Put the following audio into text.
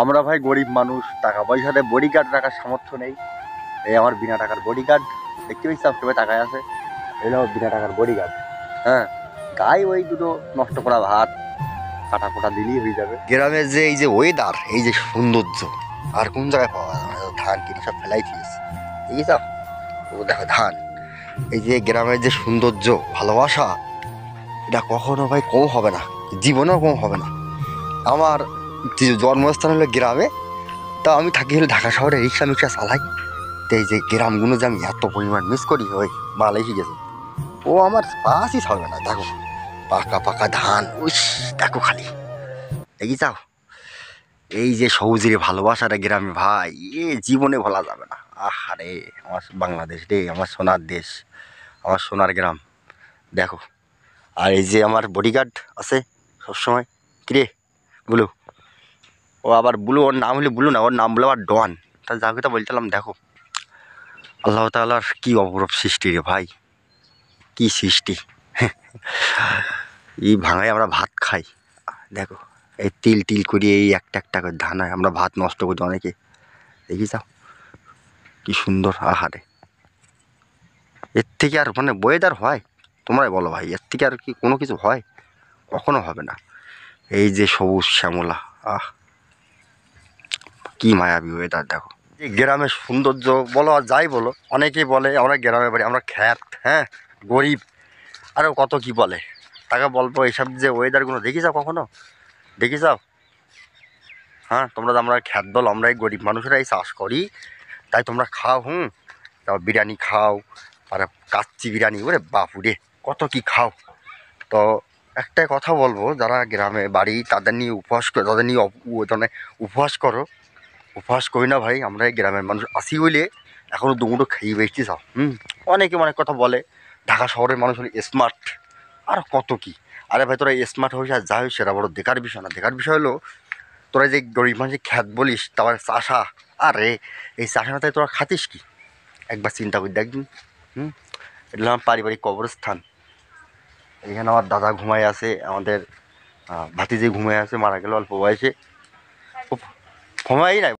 আমরা ভাই গরিব মানুষ, টাকা পয়সাতে বডিগার্ড রাখার সামর্থ্য নেই। এই আমার বিনা টাকার বডিগার্ড, দেখতে পেয়েছি সবসময় টাকায় আছে। এই হলো বিনা টাকার বডিগার্ড। হ্যাঁ, গায়ে ওই দুটো নষ্ট করা ভাত কাটা ফোটা দিলেই হয়ে যাবে। গ্রামের যে এই যে ওয়েদার, এই যে সৌন্দর্য আর কোন জায়গায় পাওয়া যায় না। ধান কেটে সব ফেলাই দিয়েছে, ঠিক আছে? ও দেখো ধান, এই যে গ্রামের যে সৌন্দর্য, ভালোবাসা, এটা কখনো ভাই কম হবে না, জীবনেও কম হবে না। আমার যে জন্মস্থান হলো গ্রামে, তা আমি থাকি হলো ঢাকা শহরে, রিক্সা মিক্সা চালাই। তো এই যে গ্রামগুলো যে আমি এত পরিমাণ মিস করি, ওই মাল এসে গেছে, ও আমার পাশই ছাড়বে না। দেখো পাকা পাকা ধান, উস, দেখো খালি দেখি যাও। এই যে সবুজের ভালোবাসাটা গ্রামে ভাই, এ জীবনে ভোলা যাবে না। আহারে আমার বাংলাদেশ রে, আমার সোনার দেশ, আমার সোনার গ্রাম। দেখো, আর এই যে আমার বডিগার্ড আছে সবসময়, কিরে বুলু, ও আবার বুলু, ওর নাম হলে বুলু না, ওর নাম বলে আবার ডন। তা যাকে তা বলছিলাম, দেখো আল্লাহ তাআলার কি অপরূপ সৃষ্টি রে ভাই, কি সৃষ্টি। এই ভাঙায় আমরা ভাত খাই, দেখো এই তিল তিল করে এই একটা একটা করে ধান হয়, আমরা ভাত নষ্ট করি অনেকে, দেখি যাও কি সুন্দর। আহারে, এর থেকে আর মানে ওয়েদার হয়? তোমরাই বলো ভাই, এর থেকে আর কি কোনো কিছু হয়? কখনো হবে না। এই যে সবুজ শ্যামলা, আহ কি মায়াবী ওয়েদার। দেখো এই গ্রামের সৌন্দর্য বলো আর যাই বলো, অনেকেই বলে আমরা গ্রামে বাড়ি, আমরা খ্যাত, হ্যাঁ গরিব, আরও কত কি বলে। তাকে বলবো এইসব যে ওয়েদারগুলো দেখি যাও, কখনো দেখি যাও? হ্যাঁ, তোমরা তো আমরা খ্যাত বল, আমরা এই গরিব মানুষেরা এই চাষ করি, তাই তোমরা খাও। তাও বিরিয়ানি খাও, আর কাচ্চি বিরিয়ানি, ওরে বাপুরে কত কি খাও। তো একটাই কথা বলবো, যারা গ্রামে বাড়ি তাদের নিয়ে উপহাস করো, তাদের নিয়ে মানে উপহাস করো, উপহাস করি না ভাই। আমরা এই গ্রামের মানুষ আসি বলে এখনও দুমুটো খেয়ে বেশি চাও। অনেকে অনেক কথা বলে, ঢাকা শহরের মানুষ হলে স্মার্ট, আর কত কি। আরে ভাই, তোরা স্মার্ট হইস আর যা হইস সেটা বড় দেখার বিষয় না। দেখার বিষয় হলো তোরা যে গরিব মানুষের খ্যাত বলিস, তারপরে চাষা, আরে এই চাষা না তাই তোরা খাতিস কি? একবার চিন্তা করি দেখদিন। এটা আমার পারিবারিক কবরস্থান। এখানে আমার দাদা ঘুমায় আছে, আমাদের ভাতিজি ঘুমায় আছে, মারা গেল অল্প বয়সে। ঘুমাই নাই।